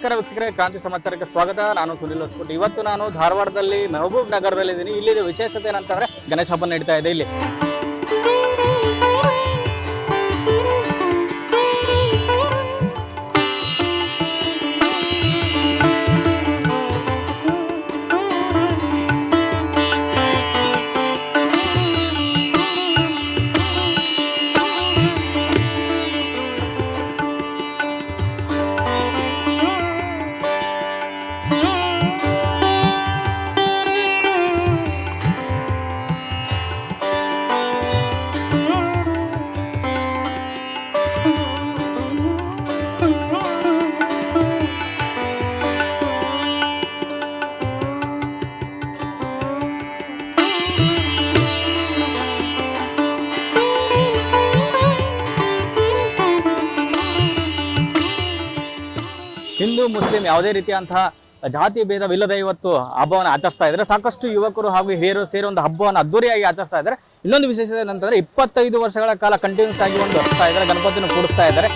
ನಮಸ್ಕಾರ ವೀಕ್ಷಕರೇ, ಕ್ರಾಂತಿ ಸಮಾಚಾರಕ್ಕೆ ಸ್ವಾಗತ. ನಾನು ಸುನಿಲ್ ಹೊಸಕೋಟೆ. ಇವತ್ತು ನಾನು ಧಾರವಾಡದಲ್ಲಿ ಮೆಹಬೂಬ್ ನಗರದಲ್ಲಿ ಇದ್ದೀನಿ. ಇಲ್ಲಿದೆ ವಿಶೇಷತೆ ಏನಂತಂದ್ರೆ ಗಣೇಶ ಹಬ್ಬ ನಡೀತಾ ಇದೆ ಇಲ್ಲಿ. ಹಿಂದೂ ಮುಸ್ಲಿಂ ಯಾವುದೇ ರೀತಿಯಂತಹ ಜಾತಿ ಭೇದವಿಲ್ಲದೆ ಇವತ್ತು ಹಬ್ಬವನ್ನು ಆಚರಿಸ್ತಾ ಇದ್ದಾರೆ. ಸಾಕಷ್ಟು ಯುವಕರು ಹಾಗೂ ಹಿರಿಯರು ಸೇರಿ ಒಂದು ಹಬ್ಬವನ್ನು ಅದ್ದೂರಿಯಾಗಿ ಆಚರಿಸ್ತಾ ಇದ್ದಾರೆ. ಇನ್ನೊಂದು ವಿಶೇಷತೆ ಏನಂತಂದ್ರೆ 25 ವರ್ಷಗಳ ಕಾಲ ಕಂಟಿನ್ಯೂಸ್ ಆಗಿ ಒಂದು ಹಚ್ತಾ ಇದ್ದಾರೆ, ಗಣಪತಿನ ಕೂಡಿಸ್ತಾ ಇದ್ದಾರೆ.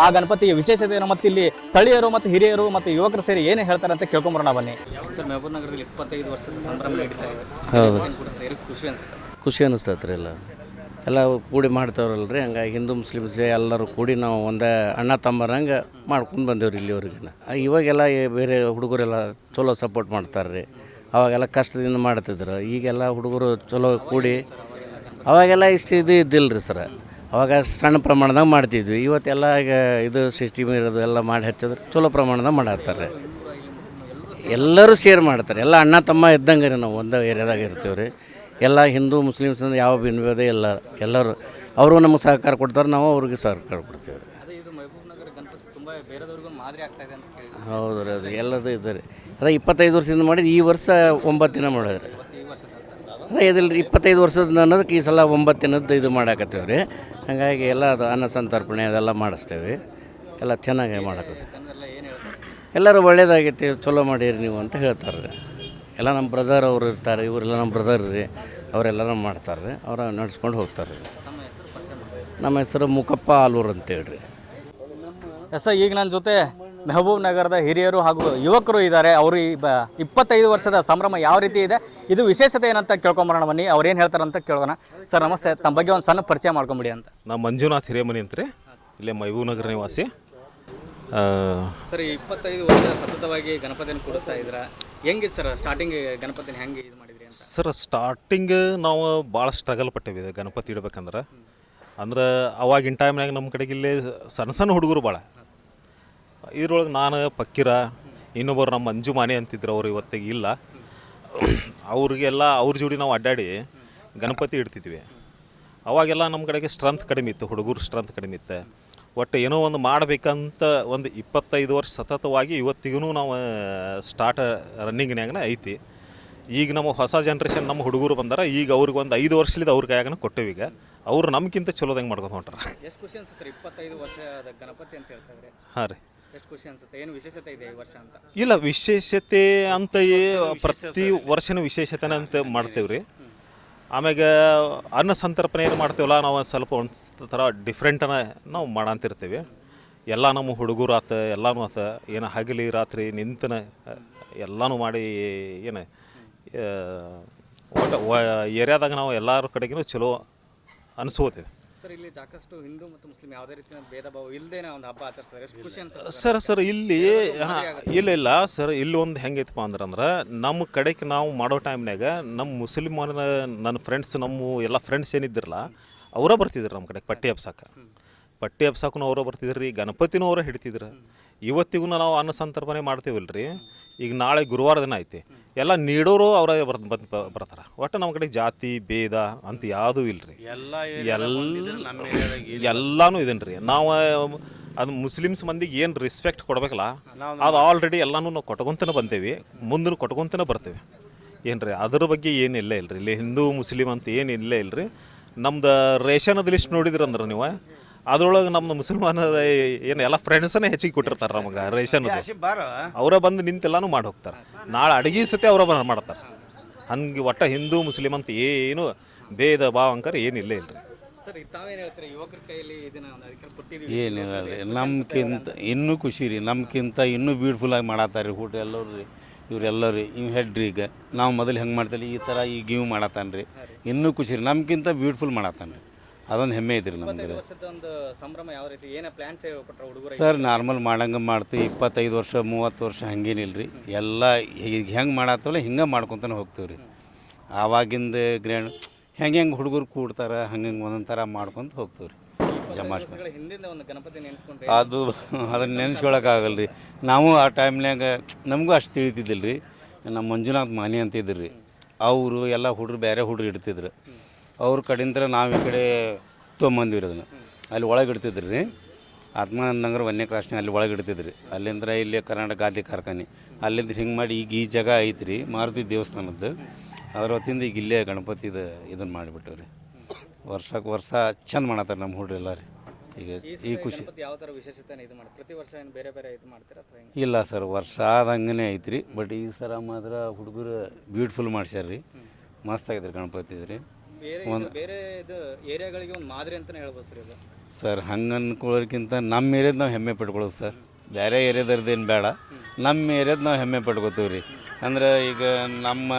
ಆ ಗಣಪತಿಯ ವಿಶೇಷತೆಯನ್ನು ಮತ್ತು ಇಲ್ಲಿ ಸ್ಥಳೀಯರು ಮತ್ತು ಹಿರಿಯರು ಮತ್ತು ಯುವಕರು ಸೇರಿ ಏನು ಹೇಳ್ತಾರೆ ಅಂತ ಕೇಳ್ಕೊಂಬರೋಣ ಬನ್ನಿ. ಸರ್, ಮೆಹಬೂಬ್ ನಗರದಲ್ಲಿ 25 ವರ್ಷದ ಸಂಭ್ರಮ ನಡೀತಾ ಇದೆ. ಖುಷಿ ಅನ್ಸುತ್ತೆ? ಖುಷಿ ಅನ್ನಿಸ್ತೈತ್ರಿ. ಎಲ್ಲ ಕೂಡಿ ಮಾಡ್ತಾವ್ರಲ್ರಿ, ಹಂಗಾಗಿ ಹಿಂದೂ ಮುಸ್ಲಿಮ್ಸ್ ಎಲ್ಲರೂ ಕೂಡಿ ನಾವು ಒಂದೇ ಅಣ್ಣ ತಮ್ಮರಂಗೆ ಮಾಡ್ಕೊಂಡು ಬಂದೇವ್ರಿ ಇಲ್ಲಿವರೆಗಿನ. ಇವಾಗೆಲ್ಲ ಬೇರೆ ಹುಡುಗರೆಲ್ಲ ಚಲೋ ಸಪೋರ್ಟ್ ಮಾಡ್ತಾರೆ ರೀ. ಅವಾಗೆಲ್ಲ ಕಷ್ಟದಿಂದ ಮಾಡ್ತಿದ್ರು. ಈಗೆಲ್ಲ ಹುಡುಗರು ಚಲೋ ಕೂಡಿ, ಅವಾಗೆಲ್ಲ ಇಷ್ಟು ಇದ್ದಿಲ್ಲ ರೀ ಸರ್. ಅವಾಗ ಸಣ್ಣ ಪ್ರಮಾಣದಾಗ ಮಾಡ್ತಿದ್ವಿ. ಇವತ್ತೆಲ್ಲ ಈಗ ಇದು ಸಿಸ್ಟಮ್ ಇರೋದು ಎಲ್ಲ ಮಾಡಿ ಹಚ್ಚಿದ್ರೆ ಚಲೋ ಪ್ರಮಾಣದಾಗ ಮಾಡತ್ತಾರೆ. ಎಲ್ಲರೂ ಶೇರ್ ಮಾಡ್ತಾರೆ. ಎಲ್ಲ ಅಣ್ಣ ತಮ್ಮ ಇದ್ದಂಗೆ ರೀ. ನಾವು ಒಂದೇ ಏರಿಯಾದಾಗ ಇರ್ತೀವಿ ರೀ. ಎಲ್ಲ ಹಿಂದೂ ಮುಸ್ಲಿಮ್ಸ್ ಅಂದ್ರೆ ಯಾವ ಭಿನ್ನಭೇದ ಇಲ್ಲ. ಎಲ್ಲರೂ ಅವರು ನಮಗೆ ಸಹಕಾರ ಕೊಡ್ತಾರೆ, ನಾವು ಅವ್ರಿಗೆ ಸಹಕಾರ ಕೊಡ್ತೀವಿ ರೀ. ಹೌದು ರೀ, ಅದು ಎಲ್ಲದು ಇದೆ ರೀ. ಅದೇ 25 ವರ್ಷದಿಂದ ಮಾಡಿದ್ದು, ಈ ವರ್ಷ 9 ದಿನ ಮಾಡಿದ್ರಿ. ಅದೇ ಇದಿಲ್ಲ ರೀ, 25 ವರ್ಷದ ಅನ್ನೋದಕ್ಕೆ ಈ ಸಲ 9 ದಿನದ್ದು ಇದು ಮಾಡಾಕತ್ತೀವಿ ರೀ. ಹಾಗಾಗಿ ಎಲ್ಲ ಅದು ಅನ್ನ ಸಂತರ್ಪಣೆ ಅದೆಲ್ಲ ಮಾಡಿಸ್ತೇವೆ. ಎಲ್ಲ ಚೆನ್ನಾಗಿ ಮಾಡಕತ್ತೀವಿ. ಎಲ್ಲರೂ ಒಳ್ಳೇದಾಗೈತಿ, ಚಲೋ ಮಾಡಿರಿ ನೀವು ಅಂತ ಹೇಳ್ತಾರೆ. ಎಲ್ಲ ನಮ್ಮ ಬ್ರದರ್ ಅವರು ಇರ್ತಾರೆ, ಇವರೆಲ್ಲ ನಮ್ಮ ಬ್ರದರ್ ರೀ. ಅವರೆಲ್ಲರೂ ಮಾಡ್ತಾರೆ ರೀ, ಅವರ ನಡ್ಸ್ಕೊಂಡು ಹೋಗ್ತಾರೆ ರೀ. ನಮ್ಮ ಹೆಸರು ಮುಕಪ್ಪ ಆಲೂರು ಅಂತೇಳಿ ರೀ. ಈಗ ನನ್ನ ಜೊತೆ ಮೆಹಬೂಬ್ ನಗರದ ಹಿರಿಯರು ಹಾಗೂ ಯುವಕರು ಇದ್ದಾರೆ. ಅವರು 25 ವರ್ಷದ ಸಂಭ್ರಮ ಯಾವ ರೀತಿ ಇದೆ, ಇದು ವಿಶೇಷತೆ ಏನಂತ ಕೇಳ್ಕೊಂಬರೋಣ ಬನ್ನಿ. ಅವ್ರು ಏನು ಹೇಳ್ತಾರೆ ಅಂತ ಕೇಳೋಣ. ಸರ್ ನಮಸ್ತೆ, ತಮ್ಮ ಬಗ್ಗೆ ಒಂದು ಸಣ್ಣ ಪರಿಚಯ ಮಾಡ್ಕೊಂಬಿಡಿ ಅಂತ. ನಾವು ಮಂಜುನಾಥ್ ಹಿರೇಮನಿ ಅಂತ ರೀ, ಇಲ್ಲೇ ಮೆಹಬೂಬ್ ನಗರ ನಿವಾಸಿ. ಸರ್ 25 ವರ್ಷ ಸತತವಾಗಿ ಗಣಪತಿಯನ್ನು ಕೂಡಿಸ್ತಾ ಇದ್ರ, ಹೆಂಗಿದೆ ಸರ್ ಸ್ಟಾರ್ಟಿಂಗ್ ಗಣಪತಿನ ಹೆಂಗೆ ಇದು ಮಾಡಿದ್ರಿ ಅಂತ? ಸರ್ ಸ್ಟಾರ್ಟಿಂಗ್ ನಾವು ಭಾಳ ಸ್ಟ್ರಗಲ್ ಪಟ್ಟೇವಿ ಗಣಪತಿ ಇಡ್ಬೇಕಂದ್ರೆ. ಅಂದ್ರೆ ಅವಾಗಿನ ಟೈಮ್ನಾಗ ನಮ್ಮ ಕಡೆಗೆ ಇಲ್ಲೇ ಸಣ್ಣ ಸಣ್ಣ ಹುಡುಗರು ಭಾಳ ಇದ್ರೊಳಗೆ ನಾನು ಪಕ್ಕೀರ ಇನ್ನೊಬ್ಬರು ನಮ್ಮ ಮಂಜು ಮಾನೆ ಅಂತಿದ್ರು ಅವ್ರು ಇವತ್ತಿಗೆ ಇಲ್ಲ. ಅವ್ರಿಗೆಲ್ಲ ಅವ್ರ ಜೋಡಿ ನಾವು ಅಡ್ಡಾಡಿ ಗಣಪತಿ ಇಡ್ತಿದ್ವಿ. ಅವಾಗೆಲ್ಲ ನಮ್ಮ ಕಡೆಗೆ ಸ್ಟ್ರೆಂತ್ ಕಡಿಮೆ ಇತ್ತು, ಹುಡುಗರು ಸ್ಟ್ರೆಂತ್ ಕಡಿಮೆ ಇತ್ತು. ಒಟ್ಟು ಏನೋ ಒಂದು ಮಾಡಬೇಕಂತ ಒಂದು 25 ವರ್ಷ ಸತತವಾಗಿ ಇವತ್ತಿಗೂ ನಾವು ರನ್ನಿಂಗ್ನ್ಯಾಗನ ಐತಿ. ಈಗ ನಮ್ಮ ಹೊಸ ಜನ್ರೇಷನ್ ನಮ್ಮ ಹುಡುಗರು ಬಂದಾರ, ಈಗ ಅವ್ರಿಗೆ ಒಂದು 5 ವರ್ಷಲಿದ್ದು ಅವ್ರ ಕೈಯಾಗನ ಕೊಟ್ಟೇವಿ. ಈಗ ಅವ್ರು ನಮ್ಗಿಂತ ಚಲೋದಂಗೆ ಮಾಡ್ಕೊಂಡು ಹೊಂಟಾರ. ಎಷ್ಟು ಖುಷಿ ಅನ್ಸುತ್ತೆ 25 ವರ್ಷದ ಗಣಪತಿ ಅಂತ ಹೇಳ್ತಾರೆ? ಹಾಂ ರೀ. ಎಷ್ಟು ಖುಷಿ ಅನ್ಸುತ್ತೆ? ಏನು ವಿಶೇಷತೆ ಇದೆ ಈ ವರ್ಷ ಅಂತ? ಇಲ್ಲ, ವಿಶೇಷತೆ ಅಂತ ಪ್ರತಿ ವರ್ಷನೂ ವಿಶೇಷತೆನ ಅಂತ ಮಾಡ್ತೇವೆ ರೀ. ಆಮ್ಯಾಗ ಅನ್ನ ಸಂತರ್ಪಣೆ ಏನು ಮಾಡ್ತೇವಲ್ಲ ನಾವು ಸ್ವಲ್ಪ ಒಂದು ಥರ ಡಿಫ್ರೆಂಟನ ನಾವು ಮಾಡಂತಿರ್ತೀವಿ. ಎಲ್ಲ ನಮ್ಮ ಹುಡುಗರು ಆತ ಎಲ್ಲನೂ ಆತ ಏನು ಹಗಲಿ ರಾತ್ರಿ ನಿಂತನ ಎಲ್ಲನೂ ಮಾಡಿ ಏನು ಒಟ್ಟು ಏರಿಯಾದಾಗ ನಾವು ಎಲ್ಲರ ಕಡೆಗೂ ಚಲೋ ಅನಿಸ್ಕೋತೀವಿ. ಸರ್, ಇಲ್ಲಿ ಸಾಕಷ್ಟು ಹಿಂದೂ ಮತ್ತು ಮುಸ್ಲಿಂ ಯಾವುದೇ ರೀತಿಯ ಭೇದ ಭಾವ ಇಲ್ಲದೇನೆ ಒಂದು ಹಬ್ಬ ಆಚರಿಸ್ತಾರೆ. ಎಷ್ಟು ಖುಷಿ ಅನ್ಸುತ್ತೆ ಸರ್ ಇಲ್ಲಿ ಇಲ್ಲ ಸರ್, ಇಲ್ಲಿ ಒಂದು ಹೆಂಗೈತಪ್ಪ ಅಂದ್ರೆ ನಮ್ಮ ಕಡೆಗೆ ನಾವು ಮಾಡೋ ಟೈಮ್ನಾಗ ನಮ್ಮ ಮುಸ್ಲಿಮನ ನನ್ನ ಫ್ರೆಂಡ್ಸ್ ನಮ್ಮ ಎಲ್ಲ ಫ್ರೆಂಡ್ಸ್ ಏನಿದ್ದಿರಲ್ಲ ಅವರೇ ಬರ್ತಿದ್ರು ನಮ್ಮ ಕಡೆಗೆ ಪಟ್ಟಿ ಹಬ್ಸಾಕು ಅವರೇ ಬರ್ತಿದ್ರು ರೀ. ಗಣಪತಿನೂ ಅವರೇ ಹಿಡ್ತಿದ್ರು. ಇವತ್ತಿಗೂ ನಾವು ಅನ್ನ ಸಂತರ್ಪಣೆ ಮಾಡ್ತೀವಲ್ಲ ರೀ. ಈಗ ನಾಳೆ ಗುರುವಾರ ದಿನ ಐತಿ, ಎಲ್ಲ ನೀಡೋರು ಅವರೇ ಬರ್ತಾರೆ. ಒಟ್ಟು ನಮ್ಮ ಕಡೆ ಜಾತಿ ಭೇದ ಅಂತ ಯಾವುದೂ ಇಲ್ಲ ರೀ. ಎಲ್ಲನೂ ಇದನ್ ರೀ. ನಾವು ಅದು ಮುಸ್ಲಿಮ್ಸ್ ಮಂದಿಗೆ ಏನು ರೆಸ್ಪೆಕ್ಟ್ ಕೊಡ್ಬೇಕಲ್ಲ ಅದು ಆಲ್ರೆಡಿ ಎಲ್ಲನೂ ನಾವು ಕೊಟ್ಕೊಂತನೇ ಬಂದೇವಿ, ಮುಂದೂ ಕೊಟ್ಕೊಂತನೇ ಬರ್ತೇವೆ. ಏನು ರೀ ಅದ್ರ ಬಗ್ಗೆ ಏನಿಲ್ಲ ಇಲ್ರಿ. ಇಲ್ಲಿ ಹಿಂದೂ ಮುಸ್ಲಿಮ್ ಅಂತ ಏನಿಲ್ಲ ಇಲ್ರಿ. ನಮ್ದು ರೇಷನದ ಲಿಸ್ಟ್ ನೋಡಿದ್ರಂದ್ರೆ ನೀವು ಅದ್ರೊಳಗೆ ನಮ್ಮ ಮುಸಲ್ಮಾನ ಏನು ಎಲ್ಲ ಫ್ರೆಂಡ್ಸನ್ನೇ ಹೆಚ್ಚಿಗೆ ಕೊಟ್ಟಿರ್ತಾರೆ ನಮಗೆ ರೇಷನ್. ಅವರೇ ಬಂದು ನಿಂತೆಲ್ಲಾನು ಮಾಡಿ ಹೋಗ್ತಾರೆ. ನಾಳೆ ಅಡುಗೆ ಸತಿ ಅವರ ಮಾಡ್ತಾರೆ. ಹಂಗೆ ಒಟ್ಟು ಹಿಂದೂ ಮುಸ್ಲಿಮ್ ಅಂತ ಏನು ಭೇದ ಭಾವ ಅಂಕರ ಏನಿಲ್ಲ ಇಲ್ರಿ. ಸರ್, ತಾವೇನು ಹೇಳ್ತೀರಿ? ಯುವಕರ ಕೈಯಲ್ಲಿ ಇದನ್ನ ಏನಿಲ್ಲ ರೀ, ನಮ್ಗಿಂತ ಇನ್ನೂ ಖುಷಿ ರೀ. ನಮ್ಗಿಂತ ಇನ್ನೂ ಬ್ಯೂಟಿಫುಲ್ಲಾಗಿ ಮಾಡತ್ತಾರೆ ಊಟ ಎಲ್ಲರೂ ರೀ. ಇವರೆಲ್ಲರೂ ರೀ ಇವು ಹೆಡ್ರಿ. ಈಗ ನಾವು ಮೊದಲು ಹೆಂಗೆ ಮಾಡ್ತೀವಿ ಈ ಥರ ಈಗ ಇವು ಮಾಡತ್ತಾನೆ ರೀ. ಇನ್ನೂ ಖುಷಿ ರೀ, ನಮ್ಗಿಂತ ಬ್ಯೂಟಿಫುಲ್ ಮಾಡತ್ತಾನೆ ರೀ. ಅದೊಂದು ಹೆಮ್ಮೆ ಐತ್ರಿ ನಮ್ಗೆ. ವರ್ಷದೊಂದು ಸಂಭ್ರಮ ಯಾವ ರೀತಿ ಏನು ಪ್ಲಾನ್ಸ್ ಕೊಟ್ಟರೆ ಹುಡುಗರು? ಸರ್, ನಾರ್ಮಲ್ ಮಾಡಂಗೆ ಮಾಡ್ತೀವಿ. 25 ವರ್ಷ 30 ವರ್ಷ ಹಂಗೇನಿಲ್ಲ ರೀ. ಎಲ್ಲ ಈಗ ಹೆಂಗೆ ಮಾಡತ್ತವಲ್ಲ ಹಿಂಗೆ ಮಾಡ್ಕೊತಾನೆ ಹೋಗ್ತೀವಿ ರೀ. ಆವಾಗಿಂದ ಗ್ರ್ಯಾಂಡ್ ಹೆಂಗೆ ಹುಡುಗರು ಕೂಡ್ತಾರೆ ಹಂಗೆ ಒಂದೊಂದು ಥರ ಮಾಡ್ಕೊತ ಹೋಗ್ತೀವಿ ರೀ. ಜಮಾಷ್ ಹಿಂದಿಂದ ಒಂದು ಗಣಪತಿ ನೆನೆಸ್ಕೊಂಡ್ರೆ ಅದನ್ನು ನೆನೆಸ್ಕೊಳಕ್ಕಾಗಲ್ಲ ರೀ. ನಾವು ಆ ಟೈಮ್ನಾಗ ನಮಗೂ ಅಷ್ಟು ತಿಳಿತಿದ್ದಿಲ್ಲ ರೀ. ನಮ್ಮ ಮಂಜುನಾಥ್ ಮಾನಿ ಅಂತ ಇದ್ದರು ರೀ. ಅವರು ಎಲ್ಲ ಹುಡುಗರು ಬೇರೆ ಹುಡುಗರು ಇಡ್ತಿದ್ರು. ಅವ್ರ ಕಡೆಯಿಂದ ನಾವು ಈ ಕಡೆ ತೊಗೊಂಬಂದಿವಿ ಅದನ್ನು. ಅಲ್ಲಿ ಒಳಗೆ ಇಡ್ತಿದ್ರಿ ರೀ. ಆತ್ಮಾನಂದ ನಗರ ವನ್ಯ ಕ್ರಾಸ್ನ ಅಲ್ಲಿ ಒಳಗೆ ಇಡ್ತಿದ್ರಿ. ಅಲ್ಲಿಂದ ಇಲ್ಲಿ ಕರ್ನಾಟಕ ಗಾದಿ ಕಾರ್ಖಾನೆ ಅಲ್ಲಿಂದ ಹಿಂಗೆ ಮಾಡಿ ಈಗ ಈ ಜಾಗ ಐತ್ರಿ ಮಾರುತಿ ದೇವಸ್ಥಾನದ್ದು. ಅದ್ರ ಹೊತ್ತಿಂದ ಈಗ ಇಲ್ಲೇ ಗಣಪತಿದು ಇದನ್ನು ಮಾಡಿಬಿಟ್ಟು ರೀ. ವರ್ಷಕ್ಕೆ ವರ್ಷ ಚಂದ ಮಾಡತ್ತಾರೆ ನಮ್ಮ ಹುಡುಗರು ಎಲ್ಲ ರೀ. ಈಗ ಈ ಖುಷಿ ಯಾವ ಥರ ವಿಶೇಷತೆ ಇದು ಮಾಡಿ ಪ್ರತಿ ವರ್ಷ ಏನು ಬೇರೆ ಬೇರೆ ಇದು ಮಾಡ್ತೀರಾ ಅಥವಾ ಹೆಂಗೆ? ಇಲ್ಲ ಸರ್, ವರ್ಷ ಆದಂಗೆ ಐತ್ರಿ. ಬಟ್ ಈ ಸಲ ಮಾತ್ರ ಹುಡುಗರು ಬ್ಯೂಟಿಫುಲ್ ಮಾಡ್ಸ್ಯಾರ ರೀ. ಮಸ್ತ್ ಆಗೈತೆ ರೀ ಗಣಪತಿ ರೀ. ಬೇರೆ ಇದು ಏರಿಯಾಗಳಿಗೆ ಒಂದು ಮಾದರಿ ಅಂತಲೇ ಹೇಳ್ಬೋದು ಸರ್ ಇದು. ಸರ್, ಹಂಗೆ ಅನ್ಕೊಳ್ಳೋದಕ್ಕಿಂತ ನಮ್ಮ ಏರಿಯಾದ ನಾವು ಹೆಮ್ಮೆ ಪಡ್ಕೊಳ್ಳೋದು ಸರ್. ಬೇರೆ ಏರಿಯಾದವ್ರದ್ದೇನು ಬೇಡ, ನಮ್ಮ ಏರಿಯಾದ ನಾವು ಹೆಮ್ಮೆ ಪಡ್ಕೋತೀವಿ ರೀ. ಅಂದ್ರೆ ಈಗ ನಮ್ಮ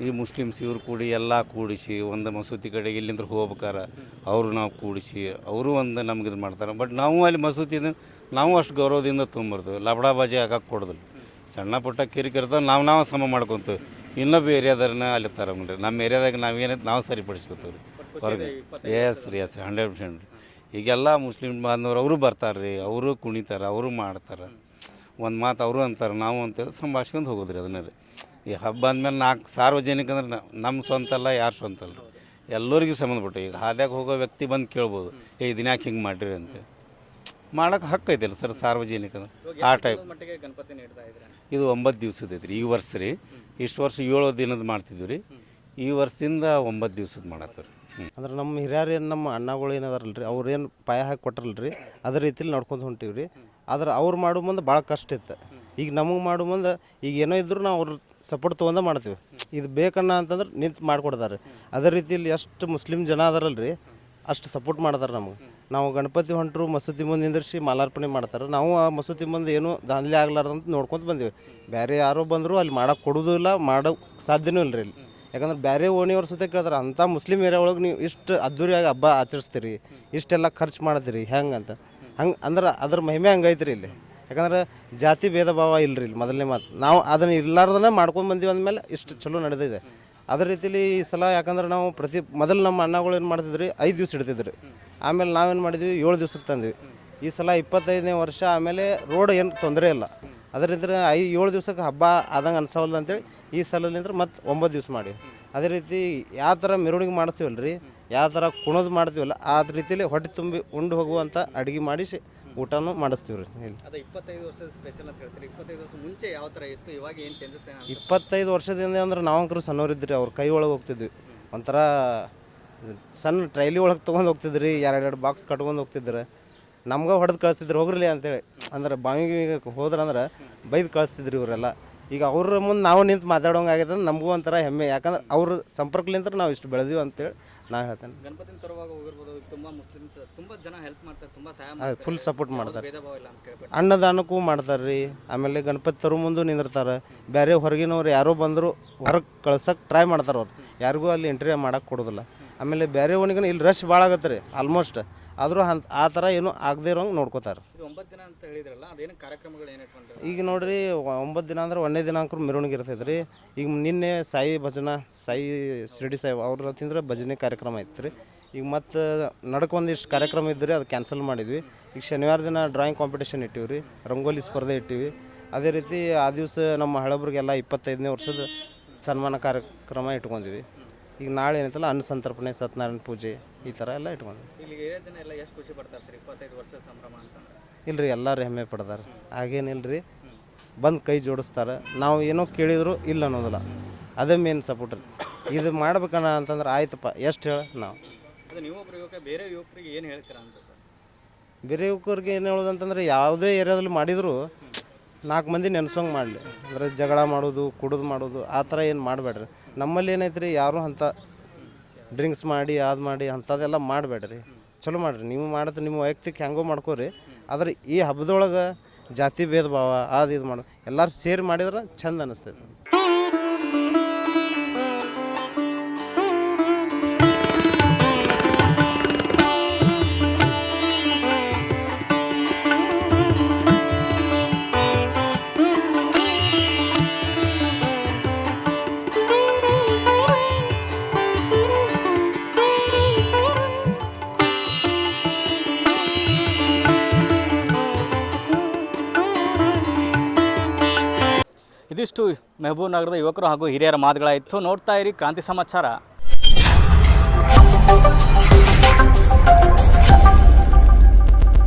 ಈ ಮುಸ್ಲಿಮ್ಸ್ ಇವ್ರು ಕೂಡಿ ಎಲ್ಲ ಕೂಡಿಸಿ ಒಂದು ಮಸೂತಿ ಕಡೆಗೆ ಇಲ್ಲಿಂದ ಹೋಗ್ಬೇಕಾರ ಅವರು ನಾವು ಕೂಡಿಸಿ ಅವರು ಒಂದು ನಮ್ಗೆ ಇದು ಮಾಡ್ತಾರೆ. ಬಟ್ ನಾವು ಅಲ್ಲಿ ಮಸೂತಿಯಿಂದ ನಾವು ಅಷ್ಟು ಗೌರವದಿಂದ ತೊಗೊಂಬರ್ತೀವಿ. ಲಬಡಾಬಾಜಿ ಹಾಕಕ್ಕೆ ಕೊಡೋದಿಲ್ಲ. ಸಣ್ಣ ಪುಟ್ಟ ಕಿರಿಕಿರ್ತಾವೆ ನಾವು ಸಮ ಮಾಡ್ಕೊತೀವಿ. ಇನ್ನೊಬ್ಬ ಏರಿಯಾದವ್ರನ್ನ ಅಲ್ಲಿ ತಗೊಂಡ್ರಿ ನಮ್ಮ ಏರಿಯಾದಾಗ ನಾವೇನೈತೆ ನಾವು ಸರಿಪಡಿಸ್ಕೊತೀವಿ ರೀ ಹೊರಗೆ. ಎಸ್ ರೀ 100% ರೀ. ಈಗೆಲ್ಲ ಮುಸ್ಲಿಮ್ ಬಾಂಧವರು ಅವರು ಬರ್ತಾರೆ ರೀ. ಅವರು ಕುಣಿತಾರೆ, ಅವರು ಮಾಡ್ತಾರೆ. ಒಂದು ಮಾತು ಅವರು ಅಂತಾರೆ, ನಾವು ಅಂತೇಳಿ ಸಂಭಾಷಿಸ್ಕೊಂಡು ಹೋಗೋದು ರೀ. ಅದನ್ನೇ ರೀ ಈ ಹಬ್ಬ ಅಂದಮೇಲೆ 4 ಸಾರ್ವಜನಿಕ ಅಂದ್ರೆ ನಮ್ಮ ಸ್ವಂತ ಅಲ್ಲ, ಯಾರು ಸ್ವಂತ ಅಲ್ಲ ರೀ, ಎಲ್ಲರಿಗೂ ಸಂಬಂಧಪಟ್ಟು. ಈಗ ಹಾದ್ಯಾಗ ಹೋಗೋ ವ್ಯಕ್ತಿ ಬಂದು ಕೇಳ್ಬೋದು, ದಿನ ಯಾಕೆ ಹಿಂಗೆ ಮಾಡಿರಿ ಅಂತೇಳಿ ಮಾಡೋಕೆ ಹಕ್ಕು ಐತಿಲ್ಲ ಸರ್ ಸಾರ್ವಜನಿಕ ಆ ಟೈಪ್. ಇದು 9 ದಿವ್ಸದ ಐತ್ರಿ ಈ ವರ್ಷ ರೀ. ಇಷ್ಟು ವರ್ಷ 7 ದಿನದ ಮಾಡ್ತಿದ್ವಿ ರೀ. ಈ ವರ್ಷದಿಂದ 9 ದಿವ್ಸದ ಮಾಡತ್ತೀವಿ. ಅಂದ್ರೆ ನಮ್ಮ ಹಿರಿಯರು ಏನು ನಮ್ಮ ಅಣ್ಣಗಳು ಏನದಾರಲ್ಲ ರೀ, ಅವ್ರು ಏನು ಪಾಯ ಹಾಕಿ ಕೊಟ್ರಲ್ಲ ರೀ, ಅದೇ ರೀತಿಲಿ ನಡ್ಕೊಂಡು ಹೊಂಟೀವಿ ರೀ. ಆದ್ರೆ ಅವ್ರು ಮಾಡೋ ಮುಂದೆ ಭಾಳ ಕಷ್ಟ ಇತ್ತು. ಈಗ ನಮಗೆ ಮಾಡೋ ಮುಂದೆ ಈಗ ಏನೋ ಇದ್ರೂ ನಾವು ಅವ್ರ ಸಪೋರ್ಟ್ ತೊಗೊಂಡು ಮಾಡ್ತೀವಿ. ಇದು ಬೇಕಣ್ಣ ಅಂತಂದ್ರೆ ನಿಂತು ಮಾಡಿಕೊಡ್ತಾರೆ. ಅದೇ ರೀತಿಯಲ್ಲಿ ಎಷ್ಟು ಮುಸ್ಲಿಮ್ ಜನ ಅದಾರಲ್ಲ ರೀ ಅಷ್ಟು ಸಪೋರ್ಟ್ ಮಾಡ್ತಾರೆ ನಮಗೆ. ನಾವು ಗಣಪತಿ ಹೊಂಟರು ಮಸೂತಿ ಮುಂದೆ ನಿಂದಿರ್ಸಿ ಮಾಲಾರ್ಪಣೆ ಮಾಡ್ತಾರೆ. ನಾವು ಆ ಮಸೂತಿ ಮುಂದೆ ಏನೂ ದಾನ್ಲಿ ಆಗ್ಲಾರ್ದಂತ ನೋಡ್ಕೊತ ಬಂದೀವಿ. ಬೇರೆ ಯಾರೋ ಬಂದರೂ ಅಲ್ಲಿ ಮಾಡೋಕೆ ಕೊಡೋದು ಇಲ್ಲ, ಮಾಡೋಕ್ಕೆ ಸಾಧ್ಯನೂ ಇಲ್ಲ ರೀ ಇಲ್ಲಿ. ಯಾಕಂದ್ರೆ ಬೇರೆ ಓಣಿಯವ್ರ ಸುತ್ತ ಕೇಳ್ತಾರೆ, ಅಂಥ ಮುಸ್ಲಿಮ್ ಏರಿಯಾ ಒಳಗೆ ನೀವು ಇಷ್ಟು ಅದ್ದೂರಿಯಾಗಿ ಹಬ್ಬ ಆಚರಿಸ್ತೀರಿ, ಇಷ್ಟೆಲ್ಲ ಖರ್ಚು ಮಾಡ್ತೀರಿ ಹೆಂಗೆ ಅಂತ. ಹಂಗೆ ಅಂದ್ರೆ ಅದ್ರ ಮಹಿಮೆ ಹಂಗೈತೆ ರೀ ಇಲ್ಲಿ. ಯಾಕಂದ್ರೆ ಜಾತಿ ಭೇದ ಭಾವ ಇಲ್ಲರಿ ಇಲ್ಲಿ. ಮೊದಲನೇ ಮಾತು ನಾವು ಅದನ್ನು ಇರ್ಲಾರ್ದನೇ ಮಾಡ್ಕೊಂಡು ಬಂದೀವಿ ಅಂದಮೇಲೆ ಇಷ್ಟು ಚಲೋ ನಡೆದಿದೆ. ಅದೇ ರೀತಿಲಿ ಈ ಸಲ ಯಾಕಂದ್ರೆ ನಾವು ಮೊದಲು ನಮ್ಮ ಅಣ್ಣಗಳು ಏನು ಮಾಡ್ತಿದ್ರಿ 5 ದಿವ್ಸ ಇಡ್ತಿದ್ರಿ. ಆಮೇಲೆ ನಾವೇನು ಮಾಡಿದ್ವಿ 7 ದಿವ್ಸಕ್ಕೆ ತಂದ್ವಿ. ಈ ಸಲ 25ನೇ ವರ್ಷ ಆಮೇಲೆ ರೋಡ್ ಏನು ತೊಂದರೆ ಇಲ್ಲ. ಅದರಿಂದ 7 ದಿವ್ಸಕ್ಕೆ ಹಬ್ಬ ಆದಂಗೆ ಅನ್ಸವಲ್ಲ ಅಂತೇಳಿ ಈ ಸಲದಿಂದ ಮತ್ತೆ 9 ದಿವ್ಸ ಮಾಡಿ. ಅದೇ ರೀತಿ ಯಾವ ಥರ ಮೆರವಣಿಗೆ ಮಾಡ್ತೀವಲ್ಲ ರೀ, ಯಾವ ಥರ ಕುಣೋದು ಮಾಡ್ತೀವಲ್ಲ ಆ ರೀತಿಲಿ ಹೊಟ್ಟೆ ತುಂಬಿ ಉಂಡು ಹೋಗುವಂಥ ಅಡುಗೆ ಮಾಡಿಸಿ ಊಟನೂ ಮಾಡಿಸ್ತೀವಿ ರೀ ಇಲ್ಲಿ. ಅದು 25 ವರ್ಷದ ಸ್ಪೆಷಲ್ ಅಂತ ಹೇಳ್ತೀರಿ. 25 ವರ್ಷ ಮುಂಚೆ ಯಾವ ಥರ ಇತ್ತು, ಇವಾಗ ಏನು ಚೇಂಜಸ್ ಏನು? 25 ವರ್ಷದಿಂದ ಅಂದ್ರೆ ನಾವಂಕರು ಸಣ್ಣವರಿದ್ರಿ, ಅವ್ರ ಕೈ ಒಳಗೆ ಹೋಗ್ತಿದ್ವಿ. ಒಂಥರ ಸಣ್ಣ ಟ್ರೈಲಿ ಒಳಗೆ ತೊಗೊಂಡು ಹೋಗ್ತಿದ್ರಿ, 2 ಬಾಕ್ಸ್ ಕಟ್ಕೊಂಡು ಹೋಗ್ತಿದ್ರು. ನಮ್ಗೆ ಹೊಡೆದು ಕಳಿಸ್ತಿದ್ರು ಹೋಗ್ರಲಿ ಅಂತೇಳಿ. ಅಂದ್ರೆ ಬಾವಿಗೆ ಹೋದ್ರಂದ್ರೆ ಬೈದು ಕಳಿಸ್ತಿದ್ರಿ ಇವರೆಲ್ಲ. ಈಗ ಅವ್ರ ಮುಂದೆ ನಾವು ನಿಂತು ಮಾತಾಡೋಂಗೆ ಆಗೈತೆ ಅಂದ್ರೆ ನಮಗೂ ಒಂಥರ ಹೆಮ್ಮೆ. ಯಾಕಂದ್ರೆ ಅವ್ರ ಸಂಪರ್ಕಲಿಂತ ನಾವು ಇಷ್ಟು ಬೆಳೆದೀವಿ ಅಂತೇಳಿ ನಾನು ಹೇಳ್ತೇನೆ. ಗಣಪತಿನ ತರುವಾಗ ಹೋಗಿರ್ಬೋದು, ತುಂಬ ಮುಸ್ಲಿಮ್ಸ್ ತುಂಬ ಜನ ಹೆಲ್ಪ್ ಮಾಡ್ತಾರೆ, ತುಂಬ ಸಹಾಯ ಮಾಡ್ತಾರೆ, ಫುಲ್ ಸಪೋರ್ಟ್ ಮಾಡ್ತಾರೆ. ಭೇದ ಭಾವ ಇಲ್ಲ ಅಂತ ಕೇಳ್ಬೇಕು. ಅನ್ನದಾನಕ್ಕೂ ಮಾಡ್ತಾರೆ ರೀ. ಆಮೇಲೆ ಗಣಪತಿ ತರೋ ಮುಂದೆ ನಿಂದಿರ್ತಾರೆ. ಬೇರೆ ಹೊರಗಿನವ್ರು ಯಾರೋ ಬಂದರೂ ಹೊರಗೆ ಕಳ್ಸೋಕೆ ಟ್ರೈ ಮಾಡ್ತಾರೆ ಅವ್ರು. ಯಾರಿಗೂ ಅಲ್ಲಿ ಎಂಟ್ರಿ ಮಾಡೋಕೆ ಕೊಡೋದಿಲ್ಲ. ಆಮೇಲೆ ಬೇರೆ ಒಣಗಿನ ಇಲ್ಲಿ ರಶ್ ಭಾಳ ಆಗತ್ತೆ ರೀ ಆಲ್ಮೋಸ್ಟ್. ಆದರೂ ಆ ಥರ ಏನೂ ಆಗದೇ ಇರೋಂಗೆ ನೋಡ್ಕೋತಾರೆ. ಇದು 9 ದಿನ ಅಂತ ಹೇಳಿದ್ರಲ್ಲ, ಅದೇನು ಕಾರ್ಯಕ್ರಮಗಳು ಏನು ಇಟ್ಕೊಂಡ್ರೆ? ಈಗ ನೋಡಿರಿ 9 ದಿನ ಅಂದ್ರೆ 1ನೇ ದಿನಾಂಕ ಮೆರವಣಿಗೆ ಇರ್ತೈತೆ ರೀ. ಈಗ ನಿನ್ನೆ ಸಾಯಿ ಭಜನಾ ಸಾಯಿ ಶಿರಡಿ ಸಾಯಿ ಅವ್ರ ತಿಂದ್ರೆ ಭಜನೆ ಕಾರ್ಯಕ್ರಮ ಇತ್ತು ರೀ. ಈಗ ಮತ್ತು ನಡ್ಕೊಂದಿಷ್ಟು ಕಾರ್ಯಕ್ರಮ ಇದ್ದು ರೀ, ಅದು ಕ್ಯಾನ್ಸಲ್ ಮಾಡಿದ್ವಿ. ಈಗ ಶನಿವಾರ ದಿನ ಡ್ರಾಯಿಂಗ್ ಕಾಂಪಿಟೇಷನ್ ಇಟ್ಟಿವಿ ರೀ, ರಂಗೋಲಿ ಸ್ಪರ್ಧೆ ಇಟ್ಟಿವಿ. ಅದೇ ರೀತಿ ಆ ದಿವಸ ನಮ್ಮ ಹಳಬ್ರಿಗೆಲ್ಲ 25ನೇ ವರ್ಷದ ಸನ್ಮಾನ ಕಾರ್ಯಕ್ರಮ ಇಟ್ಕೊಂಡಿವಿ. ಈಗ ನಾಳೆ ಏನೈತಲ್ಲ ಅನ್ನ ಸಂತರ್ಪಣೆ, ಸತ್ಯನಾರಾಯಣ ಪೂಜೆ ಈ ಥರ ಎಲ್ಲ ಇಟ್ಕೊಂಡಿವಿ. ಇಲ್ಲಿ ಏರಿಯಾ ಜನ ಎಲ್ಲ ಎಷ್ಟು ಖುಷಿ ಪಡ್ತಾರೆ ಸರ್ 25 ವರ್ಷದ ಸಂಭ್ರಮ ಅಂತಂದ್ರೆ? ಇಲ್ರಿ, ಎಲ್ಲರೂ ಹೆಮ್ಮೆ ಪಡ್ತಾರೆ. ಹಾಗೇನಿಲ್ಲ ರೀ, ಬಂದು ಕೈ ಜೋಡಿಸ್ತಾರೆ. ನಾವು ಏನೋ ಕೇಳಿದ್ರು ಇಲ್ಲ ಅನ್ನೋದಿಲ್ಲ. ಅದೇ ಮೇನ್ ಸಪೋರ್ಟ್ ರೀ. ಇದು ಮಾಡ್ಬೇಕಣ್ಣ ಅಂತಂದ್ರೆ ಆಯ್ತಪ್ಪ ಎಷ್ಟು ಹೇಳ ನಾವು. ಅದು ನೀವೊಬ್ಬರು ಯುವಕ, ಬೇರೆ ಯುವಕರಿಗೆ ಏನು ಹೇಳ್ತೀರಾ ಅಂತ ಸರ್? ಬೇರೆ ಯುವಕರಿಗೆ ಏನು ಹೇಳೋದಂತಂದ್ರೆ ಯಾವುದೇ ಏರಿಯಾದಲ್ಲಿ ಮಾಡಿದರೂ 4 ಮಂದಿ ನೆನೆಸೋಂಗೆ ಮಾಡಲಿ. ಅಂದರೆ ಜಗಳ ಮಾಡೋದು, ಕುಡಿದು ಮಾಡೋದು ಆ ಥರ ಏನು ಮಾಡಬೇಡ್ರಿ. ನಮ್ಮಲ್ಲಿ ಏನೈತೆ ರೀ, ಯಾರೂ ಅಂಥ ಡ್ರಿಂಕ್ಸ್ ಮಾಡಿ ಅದು ಮಾಡಿ ಅಂಥದ್ದೆಲ್ಲ ಮಾಡಬೇಡ್ರಿ. ಚಲೋ ಮಾಡಿರಿ. ನೀವು ಮಾಡೋದು ನಿಮ್ಮ ವೈಯಕ್ತಿಕ ಹೆಂಗೋ ಮಾಡ್ಕೋರಿ. ಆದರೆ ಈ ಹಬ್ಬದೊಳಗೆ ಜಾತಿ ಭೇದ ಭಾವ ಅದು ಇದು ಮಾಡೋ ಎಲ್ಲರೂ ಸೇರಿ ಮಾಡಿದ್ರೆ ಚಂದ ಅನ್ನಿಸ್ತೈತೆ. ಇದಿಷ್ಟು ಮೆಹಬೂಬ್ ನಗರದ ಯುವಕರು ಹಾಗೂ ಹಿರಿಯರ ಮಾತುಗಳಾಯಿತು. ನೋಡ್ತಾ ಇರಿ ಕ್ರಾಂತಿ ಸಮಾಚಾರ.